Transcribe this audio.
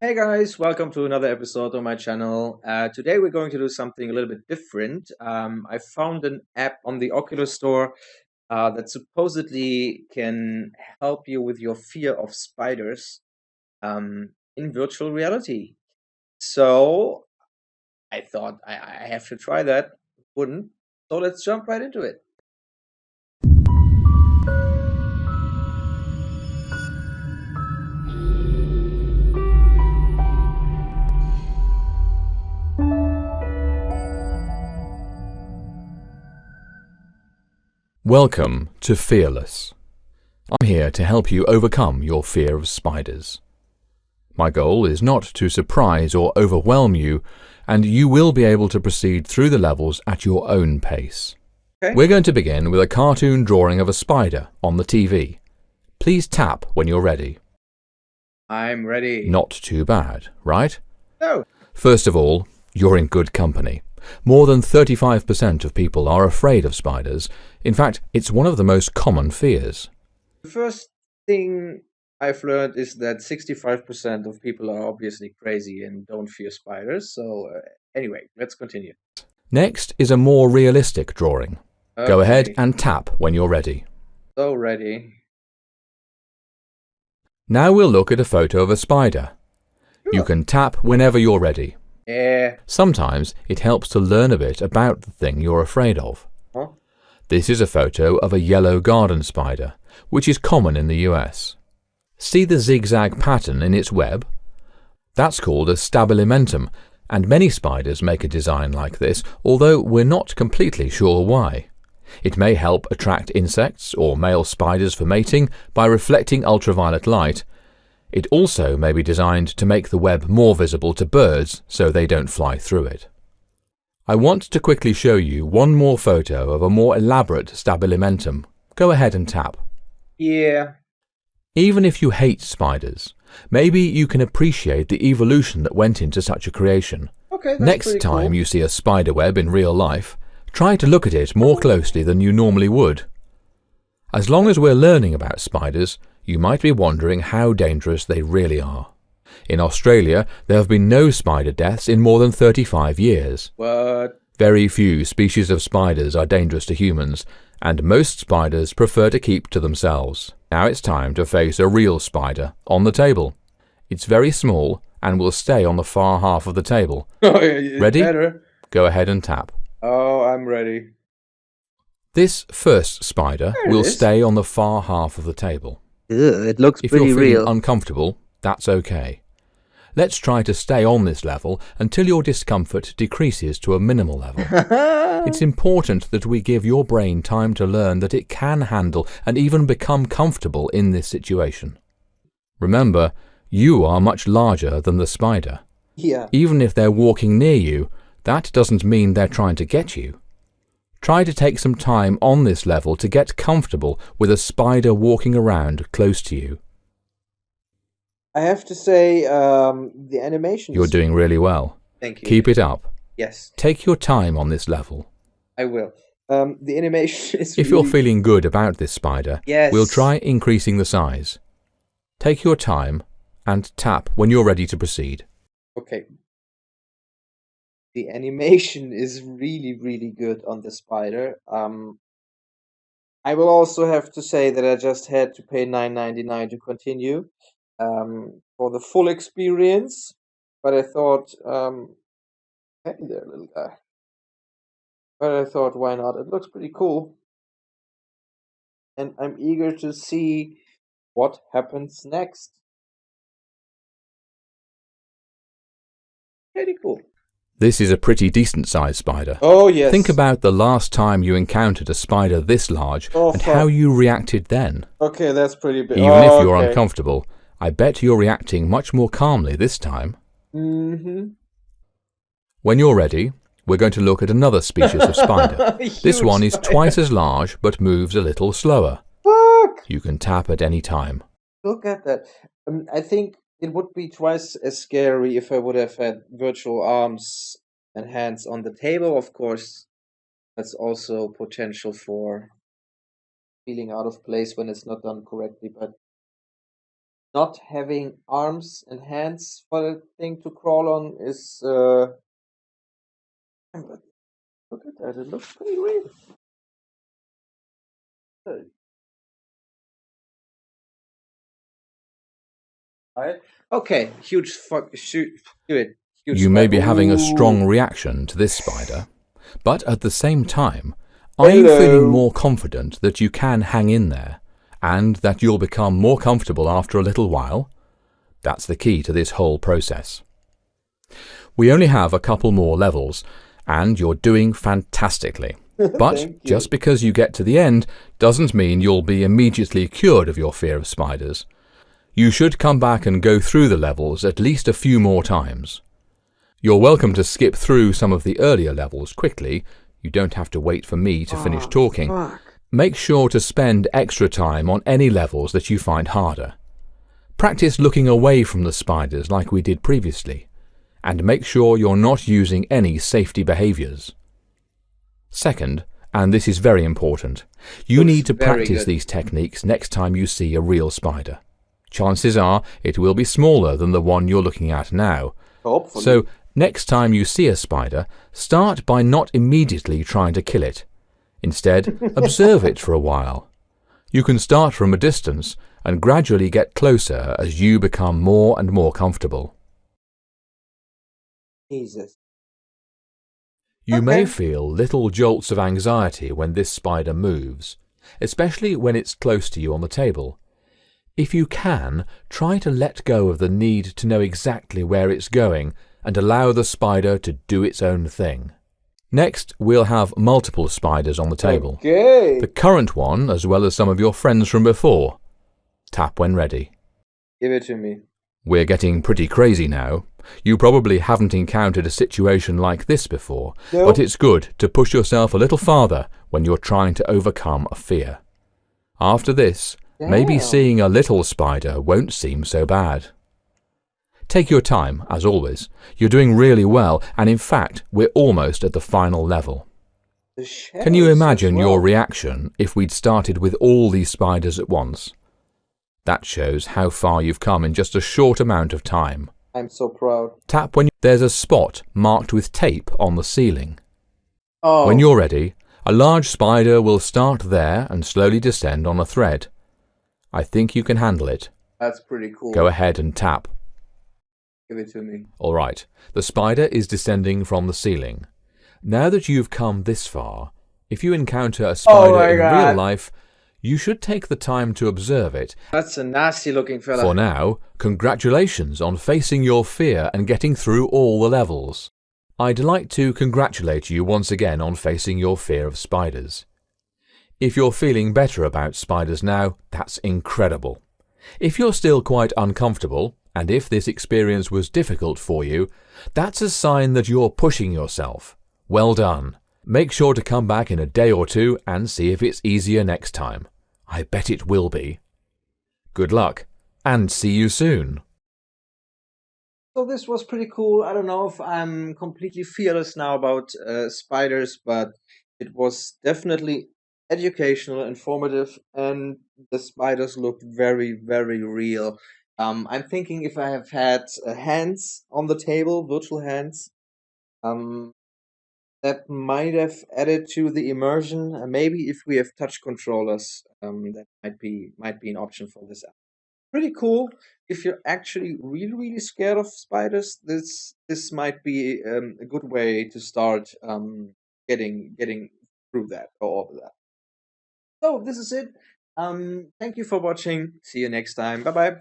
Hey guys, welcome to another episode on my channel. Today we're going to do something a little bit different. I found an app on the Oculus store that supposedly can help you with your fear of spiders in virtual reality. So I thought I have to try that. Wouldn't. So let's jump right into it. Welcome to Fearless. I'm here to help you overcome your fear of spiders. My goal is not to surprise or overwhelm you, and you will be able to proceed through the levels at your own pace. Okay. We're going to begin with a cartoon drawing of a spider on the TV. Please tap when you're ready. I'm ready. Not too bad, right? No. First of all, you're in good company. More than 35% of people are afraid of spiders. In fact, it's one of the most common fears. The first thing I've learned is that 65% of people are obviously crazy and don't fear spiders. So, anyway, let's continue. Next is a more realistic drawing. Go ahead Okay, and tap when you're ready. so ready. Now we'll look at a photo of a spider. You Sure. can tap whenever you're ready. Yeah. Sometimes it helps to learn a bit about the thing you're afraid of. Huh? This is a photo of a yellow garden spider, which is common in the US. See the zigzag pattern in its web? That's called a stabilimentum, and many spiders make a design like this, although we're not completely sure why. It may help attract insects or male spiders for mating by reflecting ultraviolet light. It also may be designed to make the web more visible to birds so they don't fly through it. I want to quickly show you one more photo of a more elaborate stabilimentum. Go ahead and tap. Yeah. Even if you hate spiders, maybe you can appreciate the evolution that went into such a creation. Okay, that's Next pretty time cool. you see a spider web in real life, try to look at it more closely than you normally would. As long as we're learning about spiders, you might be wondering how dangerous they really are. In Australia, there have been no spider deaths in more than 35 years. What? Very few species of spiders are dangerous to humans, and most spiders prefer to keep to themselves. Now it's time to face a real spider on the table. It's very small and will stay on the far half of the table. Oh, yeah, it's Ready? better. Go ahead and tap. Oh, I'm ready. This first spider There it will is. stay on the far half of the table. Ugh, it looks If you're pretty feeling real. uncomfortable, that's okay. Let's try to stay on this level until your discomfort decreases to a minimal level. It's important that we give your brain time to learn that it can handle and even become comfortable in this situation. Remember, you are much larger than the spider. Yeah. Even if they're walking near you, that doesn't mean they're trying to get you. Try to take some time on this level to get comfortable with a spider walking around close to you. I have to say, the animation You're is... doing really well. Thank you. Keep it up. Yes, Take your time on this level. I will. The animation is If you're really... feeling good about this spider, Yes. we'll try increasing the size. Take your time and tap when you're ready to proceed. Okay. The animation is really, really good on the spider. I will also have to say that I just had to pay $9.99 to continue for the full experience. But I thought, hey there, little guy. But I thought, why not? It looks pretty cool. And I'm eager to see what happens next. Pretty cool. This is a pretty decent sized spider. Oh, yes. Think about the last time you encountered a spider this large Oh, and fuck. how you reacted then. Okay, that's pretty big. Even Oh, if you're okay. uncomfortable, I bet you're reacting much more calmly this time. Mm-hmm. When you're ready, we're going to look at another species of spider. This one is twice as large but moves a little slower. Fuck! You can tap at any time. Look at that. I think it would be twice as scary if I would have had virtual arms and hands on the table. Of course, that's also potential for feeling out of place when it's not done correctly, but not having arms and hands for the thing to crawl on is but look at that, it looks pretty real. Right? Okay, huge fuck shoot it. Huge You may be having a Ooh. strong reaction to this spider, but at the same time, are you feeling more confident that you can hang in there and that you'll become more comfortable after a little while? That's the key to this whole process. We only have a couple more levels, and you're doing fantastically. But just because you get to the end doesn't mean you'll be immediately cured of your fear of spiders. You should come back and go through the levels at least a few more times. You're welcome to skip through some of the earlier levels quickly. You don't have to wait for me to finish talking. Make sure to spend extra time on any levels that you find harder. Practice looking away from the spiders like we did previously, and make sure you're not using any safety behaviors. Second, and this is very important, you need to practice these techniques next time you see a real spider. Chances are it will be smaller than the one you're looking at now. Hopefully. So, next time you see a spider, start by not immediately trying to kill it. Instead, observe it for a while. You can start from a distance and gradually get closer as you become more and more comfortable. Jesus. You may feel little jolts of anxiety when this spider moves, especially when it's close to you on the table. If you can, try to let go of the need to know exactly where it's going and allow the spider to do its own thing. Next, we'll have multiple spiders on the table. The current one, as well as some of your friends from before. Tap when ready. Give it to me. We're getting pretty crazy now. You probably haven't encountered a situation like this before, but it's good to push yourself a little farther when you're trying to overcome a fear. After this, maybe seeing a little spider won't seem so bad. Take your time, as always. You're doing really well, and in fact, we're almost at the final level. Can you imagine your reaction if we'd started with all these spiders at once? That shows how far you've come in just a short amount of time. I'm so proud. Tap when there's a spot marked with tape on the ceiling. Oh. When you're ready, a large spider will start there and slowly descend on a thread. I think you can handle it. That's pretty cool. Go ahead and tap. Give it to me. All right, the spider is descending from the ceiling. Now that you've come this far, if you encounter a spider in real life, you should take the time to observe it. That's a nasty looking fella. For now, congratulations on facing your fear and getting through all the levels. I'd like to congratulate you once again on facing your fear of spiders. If you're feeling better about spiders now, that's incredible. If you're still quite uncomfortable, and if this experience was difficult for you, that's a sign that you're pushing yourself. Well done. Make sure to come back in a day or two and see if it's easier next time. I bet it will be. Good luck, and see you soon. So this was pretty cool. I don't know if I'm completely fearless now about spiders, but it was definitely educational, informative, and the spiders looked very, very real. I'm thinking if I have had hands on the table, virtual hands, that might have added to the immersion. Maybe if we have touch controllers, that might be an option for this app. Pretty cool. If you're actually really, really scared of spiders, this might be a good way to start getting through that or over that. So this is it. Thank you for watching. See you next time. Bye bye.